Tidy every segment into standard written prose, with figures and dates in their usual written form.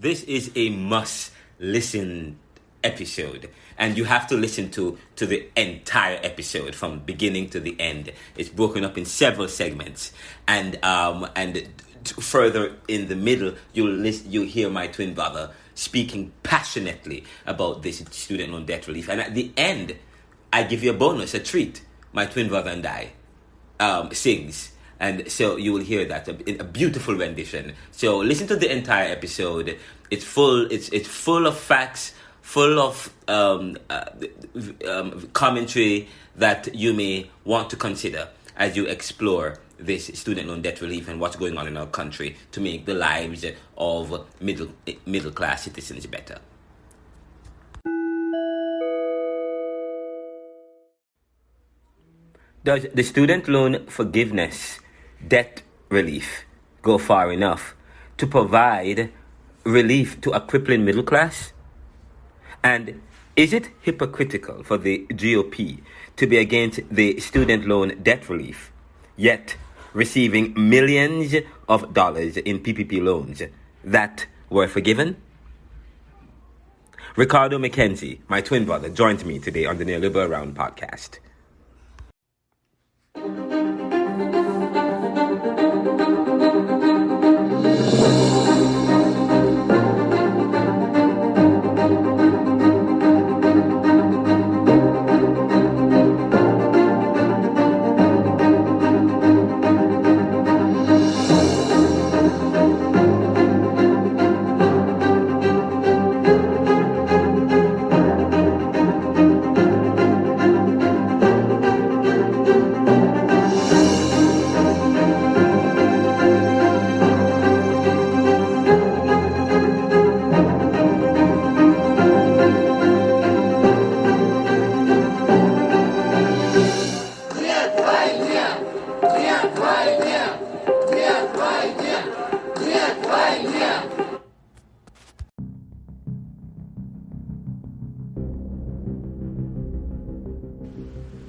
This is a must-listen episode, and you have to listen to the entire episode from beginning to the end. It's broken up in several segments, and further in the middle, you'll hear my twin brother speaking passionately about this student loan debt relief, and at the end, I give you a bonus, a treat. My twin brother and I sings. And so you will hear that in a beautiful rendition. So listen to the entire episode. It's full. It's full of facts, full of commentary that you may want to consider as you explore this student loan debt relief and what's going on in our country to make the lives of middle class citizens better. Does the student loan forgiveness debt relief go far enough to provide relief to a crippling middle class? And is it hypocritical for the GOP to be against the student loan debt relief, yet receiving millions of dollars in PPP loans that were forgiven? Ricardo McKenzie, my twin brother, joined me today on the Neoliberal Round podcast.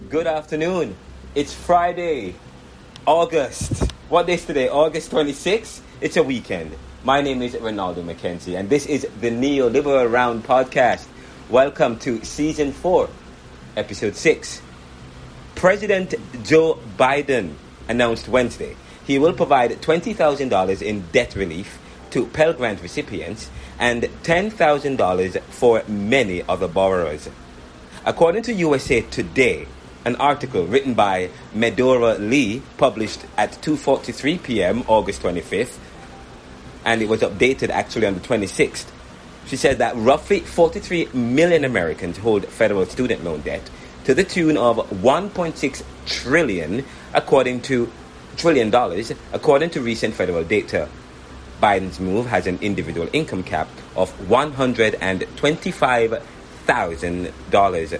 Good afternoon. It's Friday, August. What day is today? August 26th? It's a weekend. My name is Ricardo McKenzie, and this is the Neoliberal Round podcast. Welcome to Season 4, Episode 6. President Joe Biden announced Wednesday he will provide $20,000 in debt relief to Pell Grant recipients and $10,000 for many other borrowers. According to USA Today, an article written by Medora Lee, published at 2:43 p.m. August 25th, and it was updated actually on the 26th. She says that roughly 43 million Americans hold federal student loan debt to the tune of $1.6 trillion, according to recent federal data. Biden's move has an individual income cap of $125,000.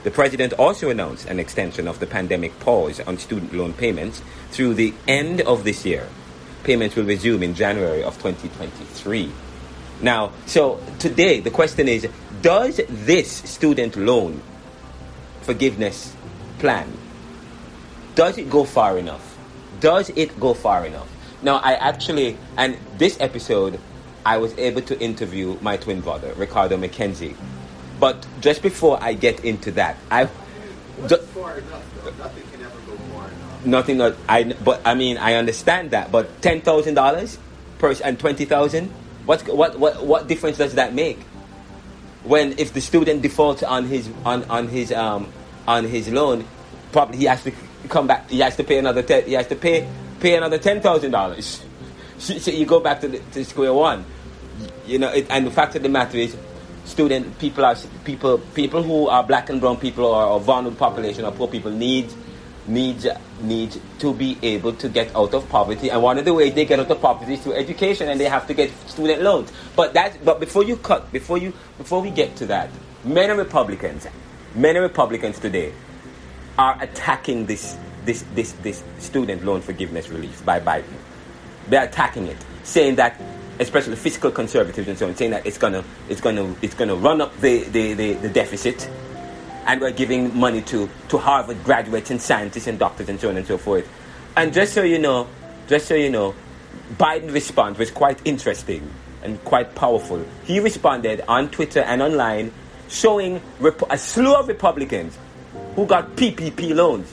The president also announced an extension of the pandemic pause on student loan payments through the end of this year. Payments will resume in January of 2023. Now, so today the question is, does this student loan forgiveness plan, does it go far enough? Does it go far enough? Now, and this episode, I was able to interview my twin brother, Ricardo McKenzie. But just before I get into that, far enough, though? Nothing can ever go far enough. I understand that. But $10,000 and $20,000, what difference does that make? When if the student defaults on his loan, probably he has to come back. He has to pay another another $10,000. So you go back to square one. And the fact of the matter is, people who are black and brown people or vulnerable population or poor people need to be able to get out of poverty, and one of the ways they get out of poverty is through education, and they have to get student loans. But before we get to that, many Republicans today are attacking this student loan forgiveness relief by Biden. They're attacking it, saying that, especially fiscal conservatives and so on, saying that it's gonna run up the deficit, and we're giving money to Harvard graduates and scientists and doctors and so on and so forth. And just so you know, Biden's response was quite interesting. and quite powerful. He responded on Twitter and online, showing a slew of Republicans who got PPP loans.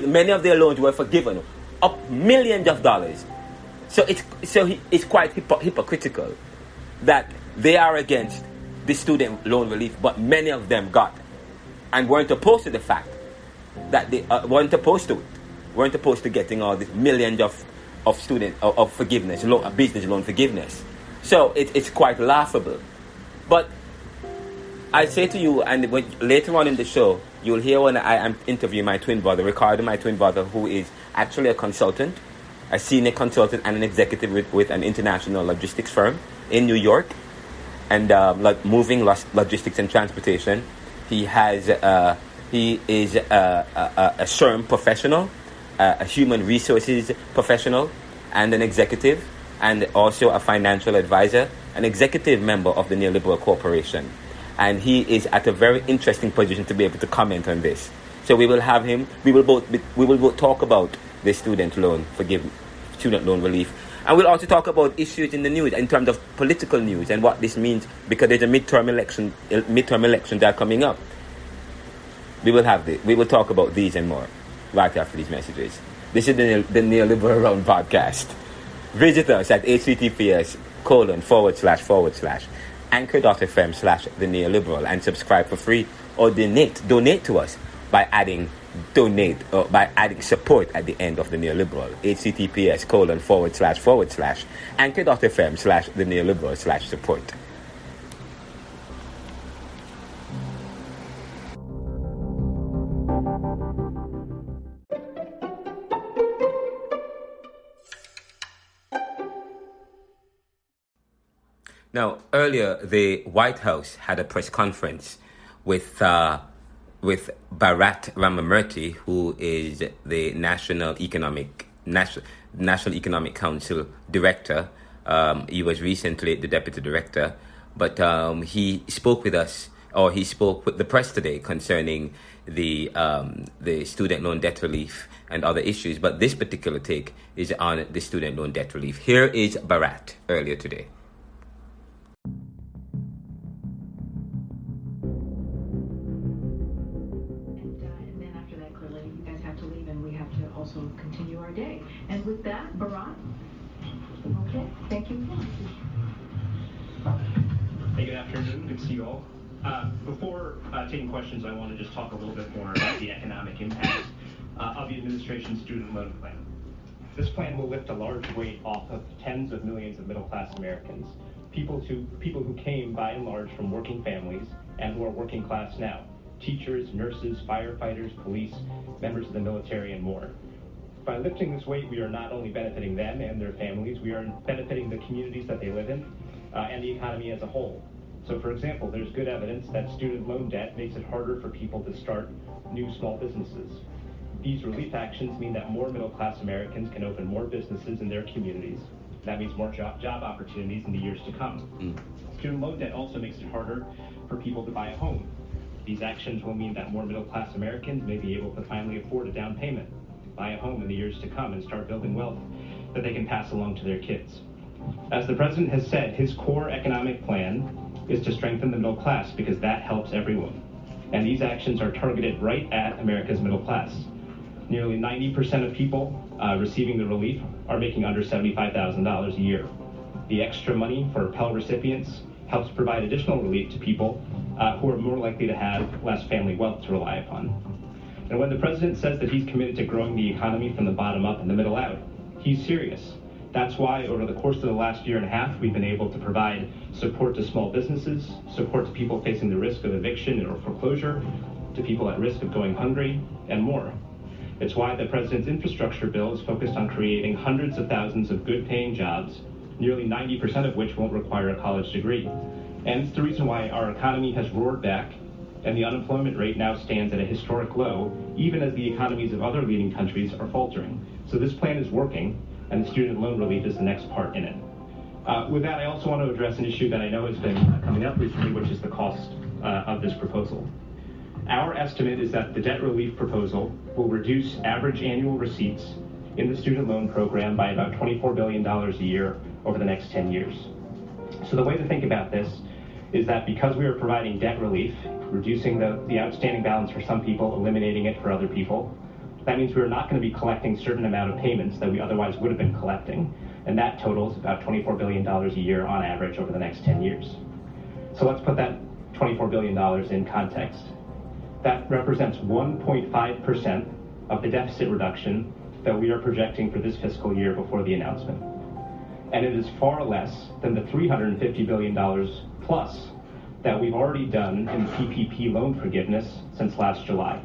Many of their loans were forgiven, up millions of dollars. So it's quite hypocritical that they are against the student loan relief, but many of them got and weren't opposed to the fact that they weren't opposed to it, weren't opposed to getting all this millions of student of forgiveness, business loan forgiveness. So it's quite laughable. But I say to you, and later on in the show, you'll hear when I am interviewing my twin brother, Ricardo, my twin brother, who is actually a consultant, a senior consultant and an executive with an international logistics firm in New York, and moving logistics and transportation. He is a SHRM professional, a human resources professional, and an executive, and also a financial advisor, an executive member of the Neoliberal Corporation. And he is at a very interesting position to be able to comment on this. So we will have him. We will both talk about the student loan relief, and we'll also talk about issues in the news in terms of political news and what this means, because there's a midterm election that are coming up. We will talk about these and more right after these messages. This is the Neoliberal Round podcast. Visit us at https://anchor.fm/the neoliberal and subscribe for free, or donate to us by adding support at the end of the neoliberal. https://anchor.fm/the neoliberal/support. Now, earlier, the White House had a press conference with Bharat Ramamurthy, who is the National Economic Council director. He was recently the deputy director, but he spoke with the press today concerning the student loan debt relief and other issues. But this particular take is on the student loan debt relief. Here is Bharat earlier today. Continue our day. And with that, Bharat, okay, thank you. Hey, good afternoon. Good to see you all. Before taking questions, I want to just talk a little bit more about the economic impact of the administration's student loan plan. This plan will lift a large weight off of tens of millions of middle-class Americans, people who came by and large from working families and who are working class now, teachers, nurses, firefighters, police, members of the military, and more. By lifting this weight, we are not only benefiting them and their families, we are benefiting the communities that they live in and the economy as a whole. So, for example, there's good evidence that student loan debt makes it harder for people to start new small businesses. These relief actions mean that more middle-class Americans can open more businesses in their communities. That means more job opportunities in the years to come. Student loan debt also makes it harder for people to buy a home. These actions will mean that more middle-class Americans may be able to finally afford a down payment, buy a home in the years to come, and start building wealth that they can pass along to their kids. As the president has said, his core economic plan is to strengthen the middle class because that helps everyone. And these actions are targeted right at America's middle class. Nearly 90% of people receiving the relief are making under $75,000 a year. The extra money for Pell recipients helps provide additional relief to people who are more likely to have less family wealth to rely upon. And when the president says that he's committed to growing the economy from the bottom up and the middle out, he's serious. That's why over the course of the last year and a half, we've been able to provide support to small businesses, support to people facing the risk of eviction or foreclosure, to people at risk of going hungry, and more. It's why the president's infrastructure bill is focused on creating hundreds of thousands of good-paying jobs, nearly 90% of which won't require a college degree. And it's the reason why our economy has roared back, and the unemployment rate now stands at a historic low, even as the economies of other leading countries are faltering. So this plan is working, and the student loan relief is the next part in it. With that, I also want to address an issue that I know has been coming up recently, which is the cost of this proposal. Our estimate is that the debt relief proposal will reduce average annual receipts in the student loan program by about $24 billion a year over the next 10 years. So the way to think about this is that because we are providing debt relief, reducing the outstanding balance for some people, eliminating it for other people, that means we're not going to be collecting a certain amount of payments that we otherwise would have been collecting, and that totals about $24 billion a year on average over the next 10 years. So let's put that $24 billion in context. That represents 1.5% of the deficit reduction that we are projecting for this fiscal year before the announcement. And it is far less than the $350 billion plus that we've already done in PPP loan forgiveness since last July.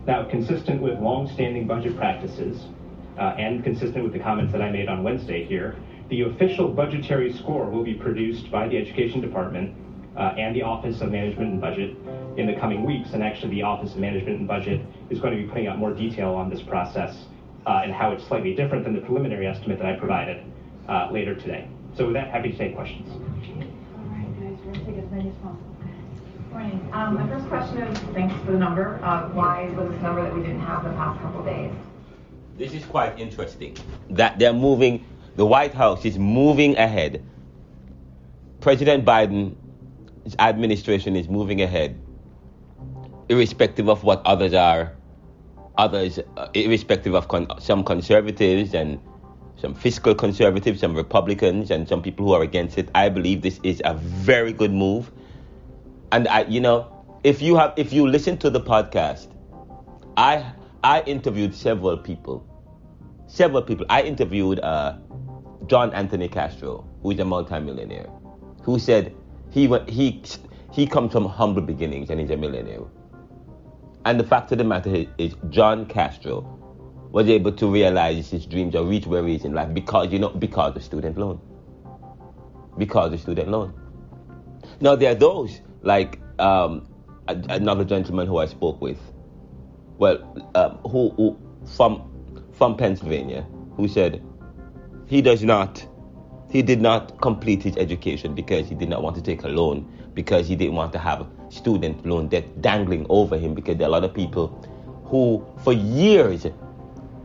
Now, consistent with long-standing budget practices and consistent with the comments that I made on Wednesday here, the official budgetary score will be produced by the Education Department and the Office of Management and Budget in the coming weeks. And actually, the Office of Management and Budget is going to be putting out more detail on this process and how it's slightly different than the preliminary estimate that I provided later today. So with that, happy to take questions. All right, guys, we're going to take as many as possible. Morning. My first question is, thanks for the number. Why was this number that we didn't have the past couple days? This is quite interesting that they're moving, the White House is moving ahead. President Biden's administration is moving ahead, irrespective of what others are. Irrespective of some conservatives and some fiscal conservatives, some Republicans, and some people who are against it. I believe this is a very good move. And if you listen to the podcast, I interviewed several people. I interviewed John Anthony Castro, who is a multimillionaire, who said he comes from humble beginnings and he's a millionaire. And the fact of the matter is John Castro was able to realize his dreams or reach where he is in life because of student loan. Because of student loan. Now there are those like another gentleman who I spoke with, who from Pennsylvania, who said he did not complete his education because he did not want to take a loan, because he didn't want to have student loan debt dangling over him, because there are a lot of people who for years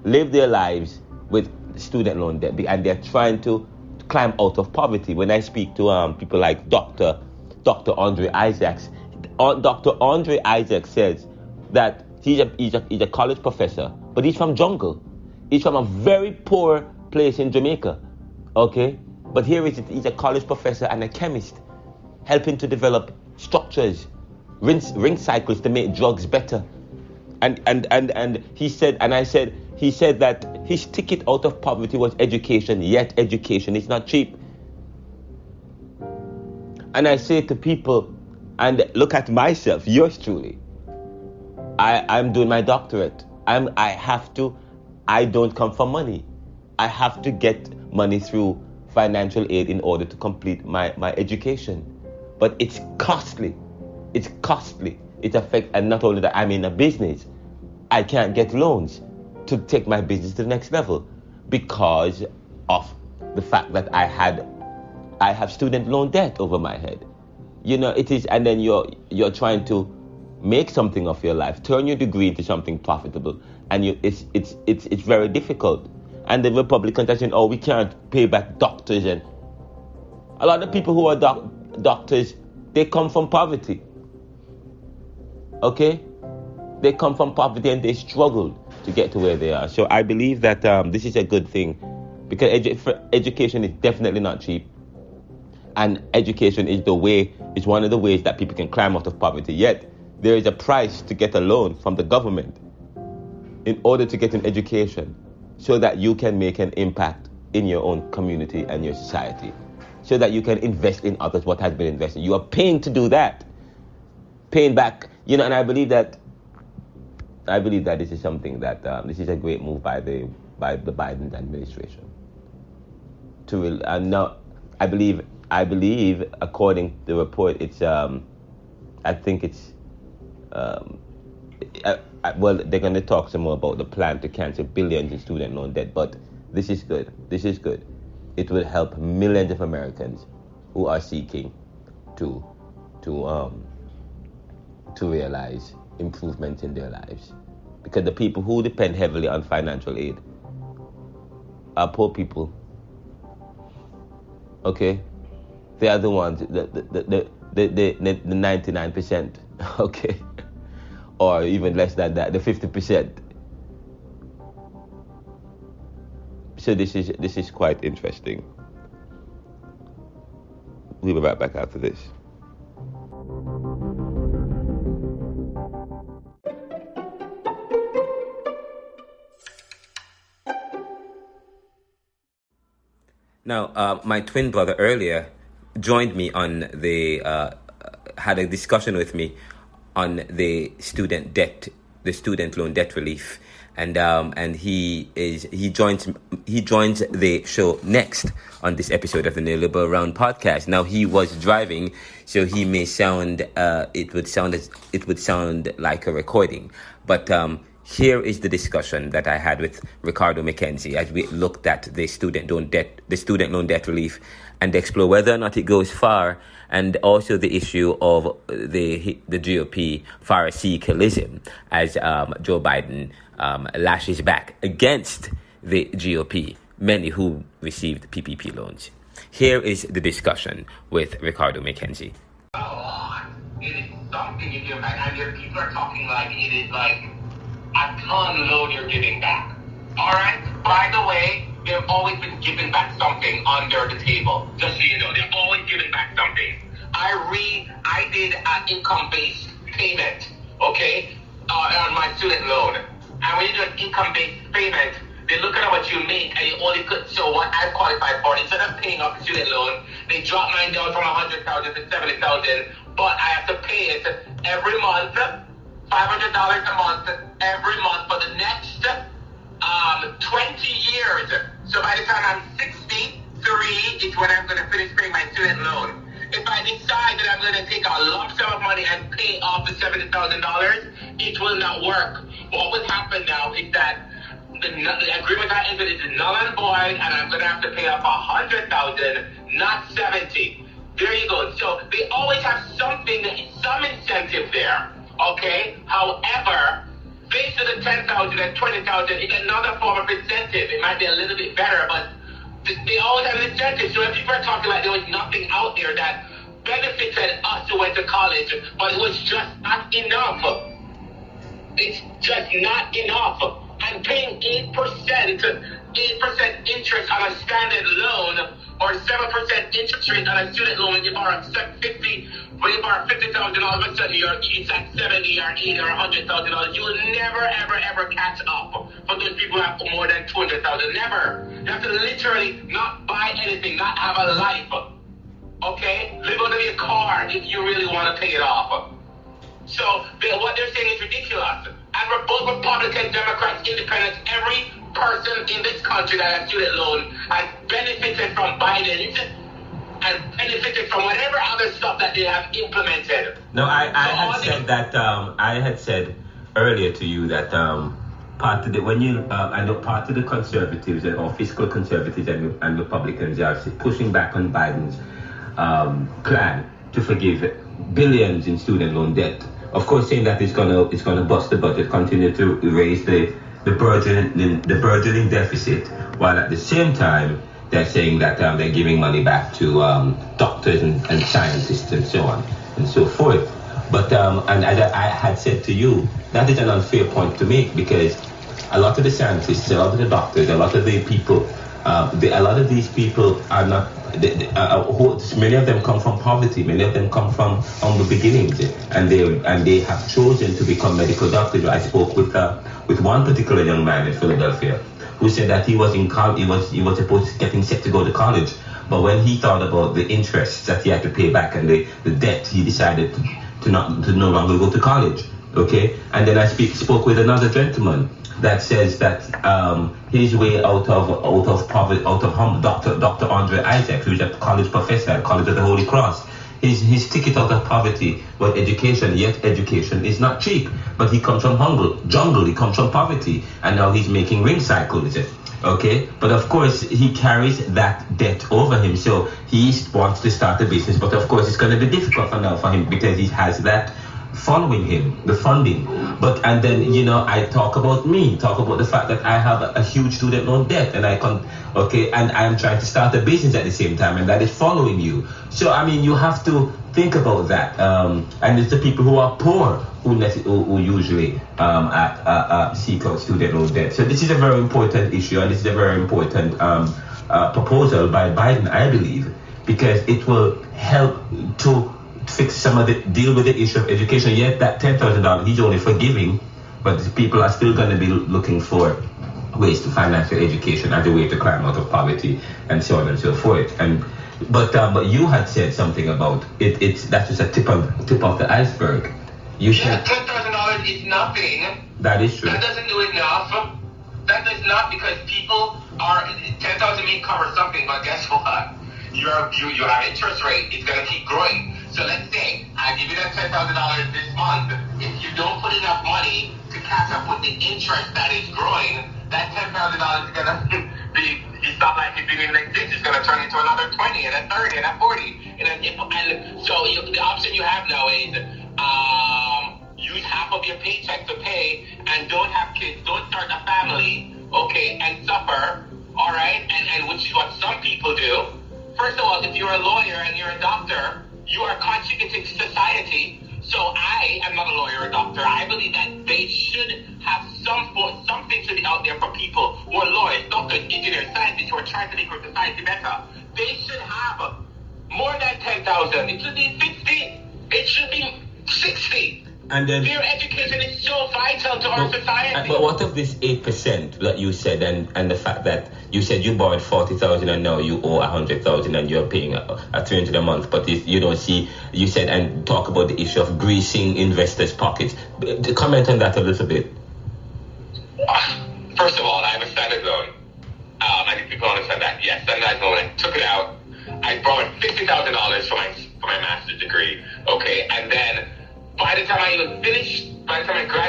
live their lives with student loan debt and they're trying to climb out of poverty. When I speak to people like Dr. Andre Isaacs, Dr. Andre Isaacs says that he's a college professor, but he's from jungle. He's from a very poor place in Jamaica, okay? But here he's a college professor and a chemist, helping to develop structures, ring cycles to make drugs better. And he said that his ticket out of poverty was education, yet education is not cheap. And I say to people, and look at myself, yours truly. I'm doing my doctorate. I don't come from money. I have to get money through financial aid in order to complete my education. But it's costly. It's costly. It affects, and not only that, I'm in a business. I can't get loans to take my business to the next level because of the fact that I have student loan debt over my head. It is, and then you're trying to make something of your life, turn your degree into something profitable, and it's very difficult. And the Republicans are saying, we can't pay back doctors, and a lot of people who are doctors, they come from poverty. Okay, they come from poverty and they struggled to get to where they are. So I believe that this is a good thing, because education is definitely not cheap. And education is one of the ways that people can climb out of poverty. Yet, there is a price to get a loan from the government in order to get an education so that you can make an impact in your own community and your society, so that you can invest in others what has been invested. You are paying to do that. Paying back, and I believe that this is something that, this is a great move by the Biden administration. Now, I believe, according to the report, it's, I think it's, they're going to talk some more about the plan to cancel billions in student loan debt, but this is good. This is good. It will help millions of Americans who are seeking to realize improvements in their lives. Because the people who depend heavily on financial aid are poor people. Okay, they are the ones, the 99%. Okay, or even less than that, the 50%. So this is quite interesting. We'll be right back after this. Now, my twin brother earlier joined me on had a discussion with me on the student loan debt relief, and he joins the show next on this episode of the Neoliberal Round podcast. Now, he was driving, so he may sound it would sound like a recording, but here is the discussion that I had with Ricardo McKenzie as we looked at the student loan debt relief and explore whether or not it goes far, and also the issue of the GOP Pharisaicism as Joe Biden lashes back against the GOP, many who received PPP loans. Here is the discussion with Ricardo McKenzie. Oh, it is something you give back, and your people are talking like it is like a ton loan you're giving back. All right? By the way, they've always been giving back something under the table. Just so you know, they're always giving back something. I did an income-based payment, okay, on my student loan. And when you do an income-based payment, they look at what you make and you only could, so what I qualified for, instead of paying off the student loan, they drop mine down from 100,000 to 70,000, but I have to pay it every month, $500 a month, every month for the next 20 years. So by the time I'm 63 is when I'm going to finish paying my student loan. If I decide that I'm going to take a lump sum of money and pay off the $70,000, it will not work. What will happen now is that the agreement I entered is null and void, and I'm going to have to pay off 100,000, not 70. There you go. So they always have something, some incentive there. Okay. However, based on the 10,000 and 20,000, it's another form of incentive. It might be a little bit better, but they always have an incentive. So if people are talking like there was nothing out there that benefited us who went to college, but it was just not enough. It's just not enough. And paying 8% interest on a standard loan, or 7% interest rate on a student loan, when you borrow $50,000, all of a sudden it's at $70 or $80 or $100,000. You will never, ever, ever catch up for those people who have more than $200,000. Never. You have to literally not buy anything, not have a life. Okay? Live out of your car if you really want to pay it off. So what they're saying is ridiculous. And we're both Republicans, Democrats, Independents, every person in this country that has student loan has benefited from Biden's and benefited from whatever other stuff that they have implemented. No, I had said earlier to you that part of the conservatives or fiscal conservatives and Republicans are pushing back on Biden's plan to forgive billions in student loan debt. Of course, saying that it's gonna bust the budget, continue to raise the burgeoning deficit, while at the same time they're saying that they're giving money back to doctors and scientists and so on and so forth. But and as I had said to you, that is an unfair point to make, because a lot of the scientists, a lot of the doctors, a lot of the people, a lot of these people are not. Many of them come from poverty. Many of them come from humble beginnings, and they have chosen to become medical doctors. I spoke with one particular young man in Philadelphia who said that he was in college. He was supposed to getting set to go to college, but when he thought about the interest that he had to pay back and the debt, he decided to no longer go to college. Okay, and then I spoke with another gentleman that says that his way out of poverty, Dr. Andre Isaac, who's a college professor at College of the Holy Cross, his ticket out of poverty was education. Yet education is not cheap. But he comes from jungle. He comes from poverty, and now he's making ring cycles. Okay, but of course he carries that debt over him, so he wants to start a business. But of course it's going to be difficult for him because he has that following him, the funding. And then, I talk about the fact that I have a huge student loan debt, and and I'm trying to start a business at the same time, and that is following you. So, you have to think about that. And it's the people who are poor who usually seek out student loan debt. So this is a very important issue, and this is a very important proposal by Biden, I believe, because it will help to fix deal with the issue of education. Yet that $10,000, he's only forgiving, but people are still going to be looking for ways to finance their education as a way to climb out of poverty and so on and so forth. But you had said something about that's just a tip of the iceberg. You said $10,000 is nothing. That is true. That doesn't do enough. That does not, because people are 10,000 may cover something, but guess what? You have interest rate. It's gonna keep growing. So let's say I give you that $10,000 this month. If you don't put enough money to catch up with the interest that is growing, that $10,000 is gonna be. It's not like it didn't exist. It's gonna turn into another 20 and a 30 and a 40. And so the option you have now is use half of your paycheck to pay, and don't have kids, don't start a family, okay, and suffer, all right, and which is what some people do. First of all, if you're a lawyer and you're a doctor, you are contributing to society. So I am not a lawyer or a doctor. I believe that they should have something to be out there for people who are lawyers, doctors, engineers, scientists who are trying to make our society better. They should have more than 10,000. It should be 50. It should be 60. And then their education is so vital to our society. But what of this 8% that you said, and the fact that you said you borrowed 40,000 and now you owe 100,000 and you're paying a 300 a month, but you don't see, you said, and talk about the issue of greasing investors' pockets. Comment on that a little bit. First of all, I have a standard loan. I think people understand that. Yes, standard loan. I took it out. I borrowed $50,000 for my master's degree. Okay, and then by the time I even finished,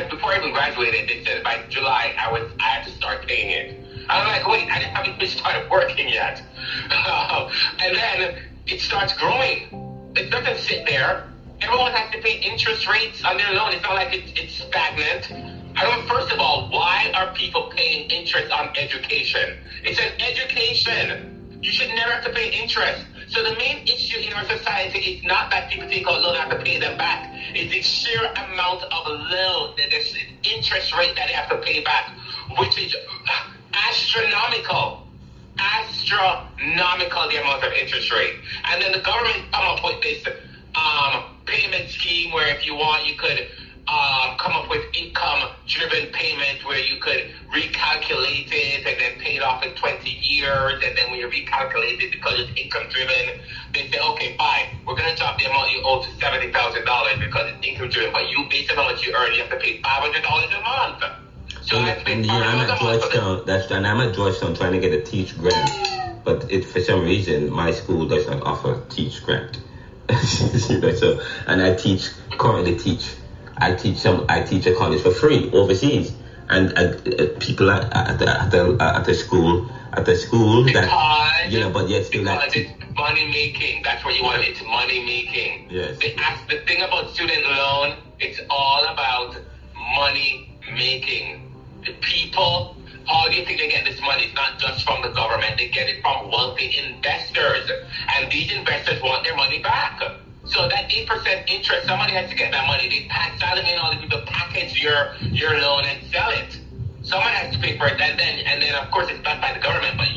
before I even graduated, they said by July I had to start paying it. I'm like, wait, I haven't even started working yet. And then it starts growing. It doesn't sit there. Everyone has to pay interest rates on their loan. It's not like it's stagnant. First of all, why are people paying interest on education? It's an education. You should never have to pay interest. So the main issue in our society is not that people take out loan and have to pay them back. It's the sheer amount of loan, there's interest rate that they have to pay back, which is astronomical. Astronomical, the amount of interest rate. And then the government come up with this payment scheme where if you want, you could come up with income-driven payment where you could recalculate it and then pay it off in 20 years. And then when you recalculate it, because it's income-driven, they say, okay, fine, we're going to drop the amount you owe to $70,000 because it's income-driven. But you, based on how much you earn, you have to pay $500 a month. So I have to pay $500 a month. I'm at Georgetown trying to get a Teach Grant. But for some reason, my school does not offer Teach Grant. So, and I currently teach a college for free overseas, and people at the school that but yet still because it's money making. That's what you want. It's money making. Yes. The thing about student loan, it's all about money making. The people, how do you think they get this money? It's not just from the government. They get it from wealthy investors, and these investors want their money back. So that 8% interest, somebody has to get that money. They Salim and all the people package your loan and sell it. Someone has to pay for it, and then of course it's backed by the government, but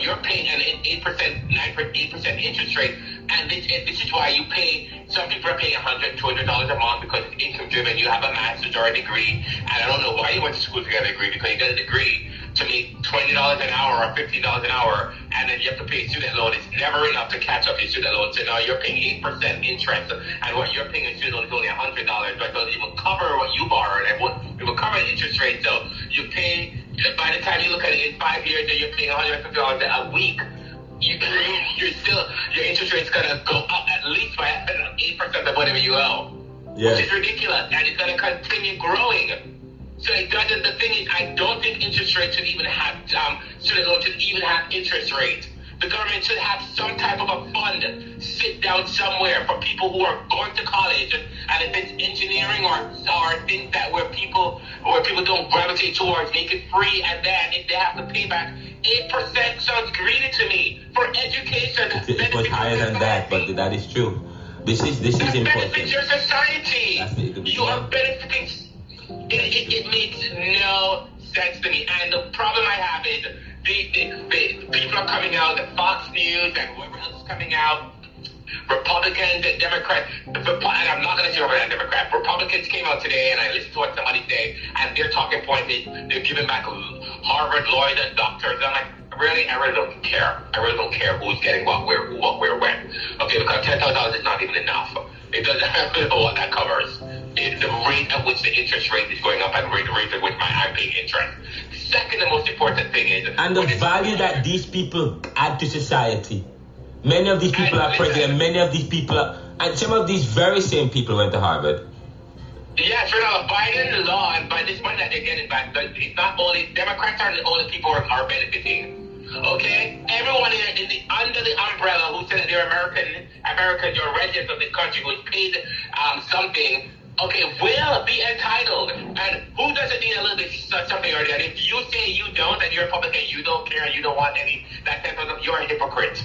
you're paying an 8% interest rate, and this is why you pay. Some people are paying $100, $200 a month because it's income driven. You have a master's or a degree, and I don't know why you went to school to get a degree, because you got a degree to make $20 an hour or $15 an hour, and then you have to pay student loan. It's never enough to catch up your student loan. So now you're paying 8% interest, and what you're paying in student loan is only $100, but it doesn't even cover what you borrowed, and it will cover the interest rate. So you pay, by the time you look at it in 5 years, and you're paying $150 a week, your interest rate's gonna go up at least by 8% of whatever you owe, which is ridiculous, and it's gonna continue growing. So the thing is, I don't think interest rates should even have, student loans should even have interest rates. The government should have some type of a fund sit down somewhere for people who are going to college, and if it's engineering or things that where people don't gravitate towards, make it free, and then if they have to pay back 8% sounds greedy to me for education. It was higher than that, but that is true. This is important. Benefits your society. You are benefiting. It makes no sense to me. And the problem I have is the people are coming out, the Fox News and whoever else is coming out, Republicans and Democrats, and I'm not going to say Republican and Democrat. Republicans came out today, and I listened to what somebody said, and their talking point is they're giving back Harvard lawyers and doctors. I'm like, really? I really don't care. I really don't care who's getting what, where, when. Okay, because $10,000 is not even enough. It doesn't really know what that covers. It's the rate at which the interest rate is going up and the rate at which I'm paying interest. Second, the most important thing is... And the value that these people add to society. Many of these people are president, many of these people are... And some of these very same people went to Harvard. Yes, you know, Biden's law and by this money that they're getting back, it's not only... Democrats are the only people who are benefiting. Okay? Everyone under the umbrella who said that they're Americans, you're residents of this country, who's paid something... Okay, will be entitled. And who doesn't need a little bit something or that? If you say you don't, and you're a Republican, you don't care, you don't want any, you're a hypocrite.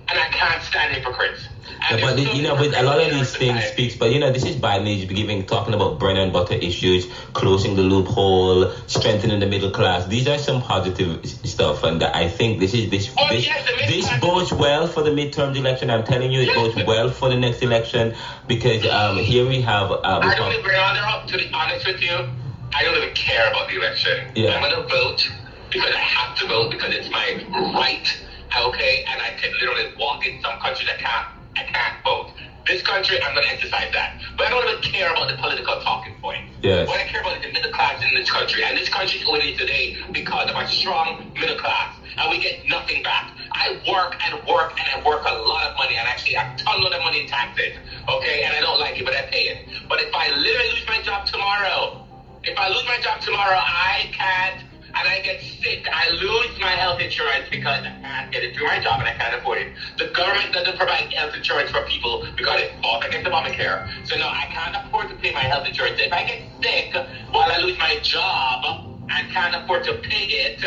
And I can't stand hypocrites. Yeah, but with a lot of these things speaks, but this is Biden age talking about bread and butter issues, closing the loophole, strengthening the middle class. These are some positive stuff, and I think this bodes well for the midterm election. I'm telling you, it bodes well for the next election because here we have. I don't even, to be honest with you, I don't even care about the election. Yeah. I'm going to vote because I have to vote because it's my right. Okay, and I can literally walk in some countries I can't vote. This country, I'm going to exercise that. But I don't even care about the political talking point. Yes. What I care about is the middle class in this country. And this country is what it is today because of a strong middle class. And we get nothing back. I work and I work a lot of money. And actually, I ton of money in taxes. Okay, and I don't like it, but I pay it. But if I literally lose my job tomorrow, I can't. And I get sick, I lose my health insurance because I can't get it through my job and I can't afford it. The government doesn't provide health insurance for people because it falls against Obamacare. So no, I can't afford to pay my health insurance. If I get sick while I lose my job and can't afford to pay it,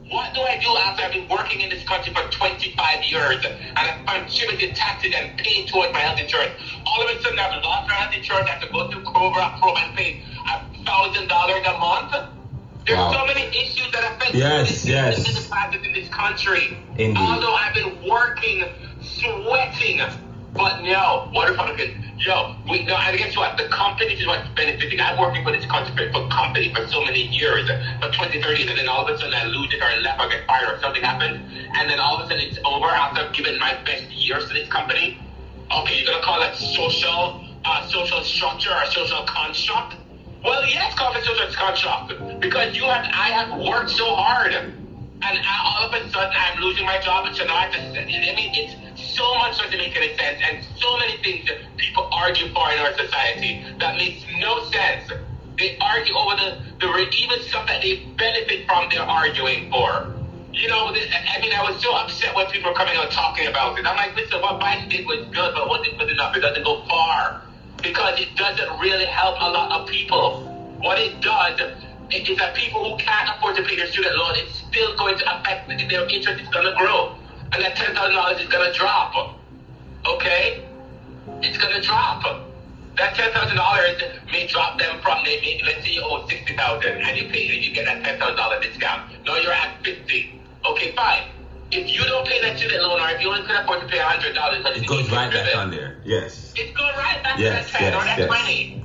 what do I do after I've been working in this country for 25 years and I've contributed taxes and paid towards my health insurance? All of a sudden I've lost my health insurance, I have to go through Cobra and pay $1,000 a month? There's so many issues that affect the middle classes in this country. Indeed. Although I've been working, sweating, but no, what Republicans? And guess what? The company is what's benefiting. I'm working for this country, for company for so many years, for 20, 30 years, and then all of a sudden I lose it or I left or get fired or something happens, and then all of a sudden it's over after I've given my best years to this company. Okay, you're gonna call it social structure or social construct? Well, yes, call it social construct because I have worked so hard, and all of a sudden I'm losing my job, and so now I have to. It's so much doesn't make any sense, and so many things that people argue for in our society that makes no sense. They argue over the even stuff that they benefit from. They're arguing for. I was so upset when people were coming out talking about it. I'm like, listen, what Biden did was good, but wasn't good enough. It doesn't go far. Because it doesn't really help a lot of people. What it does is that people who can't afford to pay their student loan, it's still going to affect their interest. Is going to grow. And that $10,000 is going to drop. Okay? It's going to drop. That $10,000 may drop them from, let's say you owe $60,000 and you get that $10,000 discount. Now you're at $50,000. Okay, fine. If you don't pay that student loan, or if you only can afford to pay $100, it goes right back on there. Yes. It's going right back to that 10 or that 20.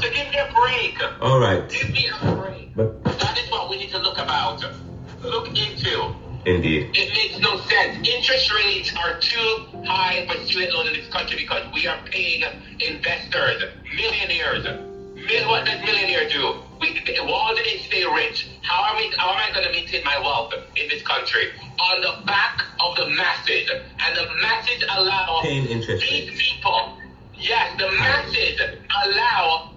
So give me a break. All right. Give me a break. But that is what we need to look into. Indeed. It makes no sense. Interest rates are too high for student loans in this country because we are paying investors, millionaires. What does millionaire do? Why do they stay rich? How am I going to maintain my wealth in this country? On the back of the masses. And the masses allow paying interest these people. Yes, the masses allow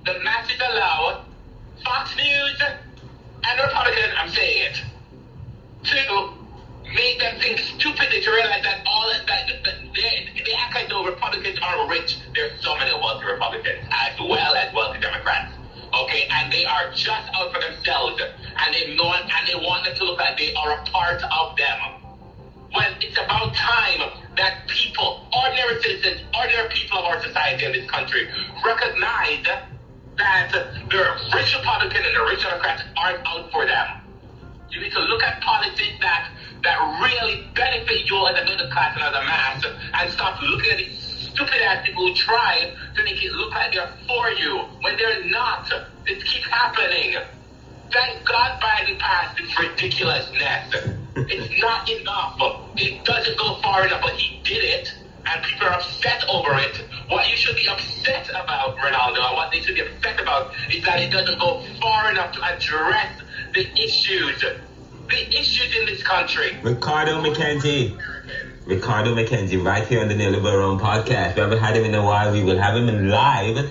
Fox News and Republicans, I'm saying it, to make them think stupidly to realize that they act like though Republicans are rich, there's so many wealthy Republicans as well as wealthy Democrats. Okay, and they are just out for themselves, and they want them to look like they are a part of them. Well, it's about time that people, ordinary citizens, ordinary people of our society in this country, recognize that the rich Republican and the rich Democrats aren't out for them. You need to look at policies that really benefit you as a middle class and as a mass, and stop looking at these stupid ass people who try to make it look like they're for you when they're not. It keeps happening. Thank God Biden passed this ridiculousness. It's not enough. It doesn't go far enough, but he did it, and people are upset over it. What you should be upset about, Ronaldo, and what they should be upset about is that it doesn't go far enough to address the issues in this country. Ricardo McKenzie, right here on the Neoliberal Room podcast. We haven't had him in a while. We will have him in live.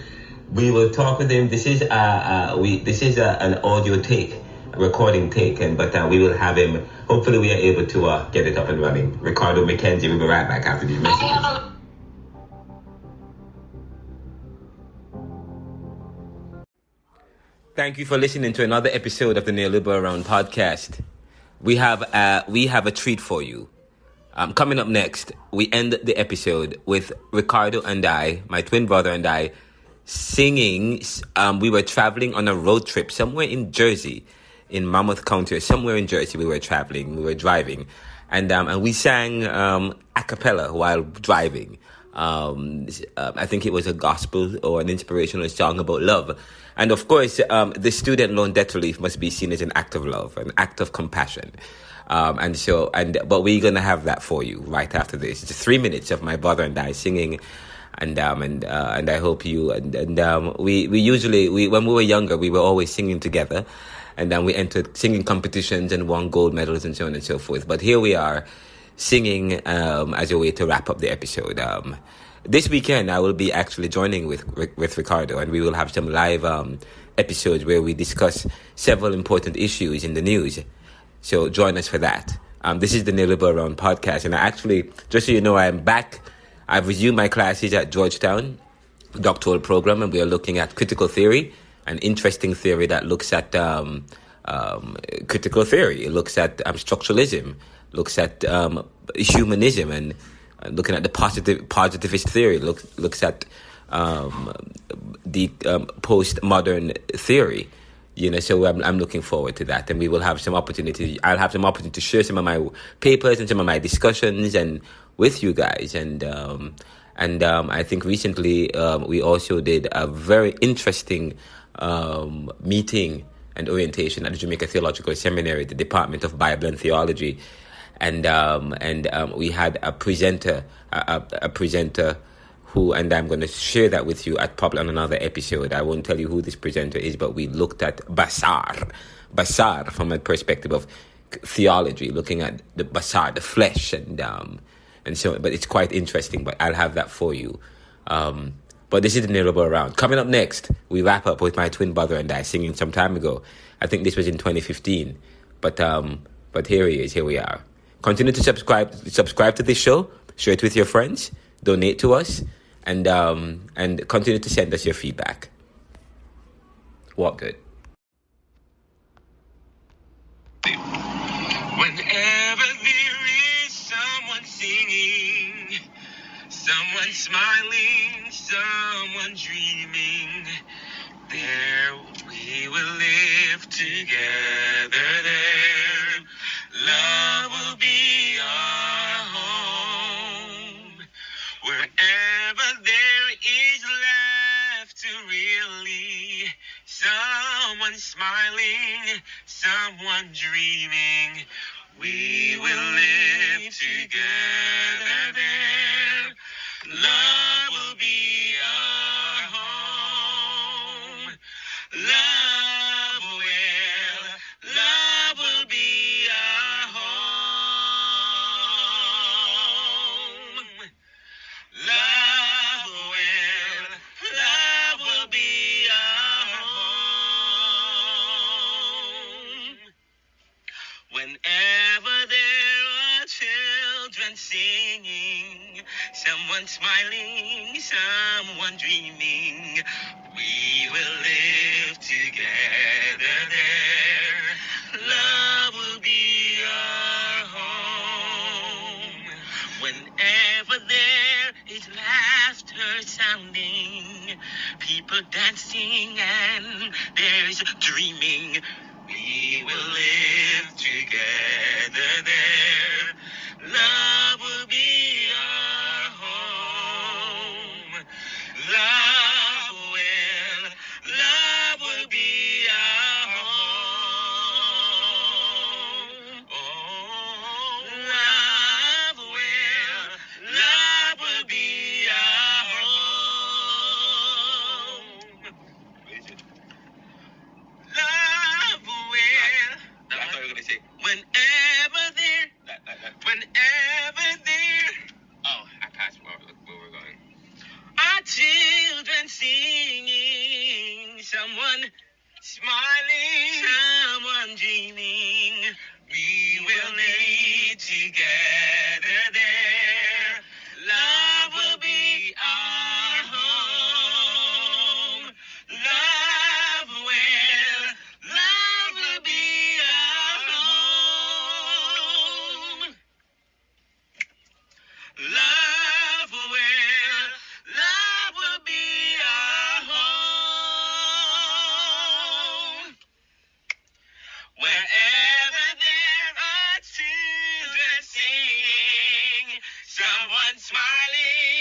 We will talk with him. This is an audio take, a recording take, but we will have him. Hopefully, we are able to get it up and running. Ricardo McKenzie. We'll be right back after these messages. Thank you for listening to another episode of the Neoliberal Round podcast. We have a treat for you. Coming up next, we end the episode with Ricardo and I, my twin brother and I, singing. We were traveling on a road trip somewhere in Jersey, in Monmouth County, or somewhere in Jersey. We were driving, and we sang a cappella while driving. I think it was a gospel or an inspirational song about love. And of course, the student loan debt relief must be seen as an act of love, an act of compassion. But we're going to have that for you right after this. It's 3 minutes of my brother and I singing. And I hope you, we usually, when we were younger, we were always singing together. And then we entered singing competitions and won gold medals and so on and so forth. But here we are singing as a way to wrap up the episode. This weekend, I will be actually joining with Ricardo, and we will have some live episodes where we discuss several important issues in the news. So join us for that. This is the Neoliberal Round podcast, and I actually, just so you know, I'm back. I've resumed my classes at Georgetown doctoral program, and we are looking at critical theory, an interesting theory that looks at critical theory. It looks at structuralism, looks at humanism, and looking at the positivist theory, looks at the postmodern theory. So I'm looking forward to that, and we will have some opportunity. I'll have some opportunity to share some of my papers and some of my discussions and with you guys. And I think recently we also did a very interesting meeting and orientation at the Jamaica Theological Seminary, the Department of Bible and Theology. And we had a presenter who, and I'm going to share that with you probably on another episode. I won't tell you who this presenter is, but we looked at Basar from a perspective of theology, looking at the Basar, the flesh, and so. But it's quite interesting. But I'll have that for you. But this is the Neoliberal Round. Coming up next, we wrap up with my twin brother and I singing some time ago. I think this was in 2015. But here he is. Here we are. Continue to subscribe to this show. Share it with your friends. Donate to us. And continue to send us your feedback. What good? Whenever there is someone singing, someone smiling, someone dreaming, there we will live together there. Love will be our home. Wherever there is laughter, really, someone smiling, someone dreaming, we will live together there. Love will be our home. Love will be our home. Love will be our home. Whenever there are children singing, Someone smiling, someone dreaming. We will live together there. Love will be our home. Whenever there is laughter sounding, people dancing and there's dreaming, we will live together there. Love will be our home. Love will be our home. Oh, love will be our home. What is it? Love will. I thought you were gonna say whenever there. Whenever there. Oh, I passed where we're going. Our children singing, someone smiling, someone dreaming. We will be together there. Love will be our home. Love will be our home. Love will be our home. Wherever there are children singing, someone smiling.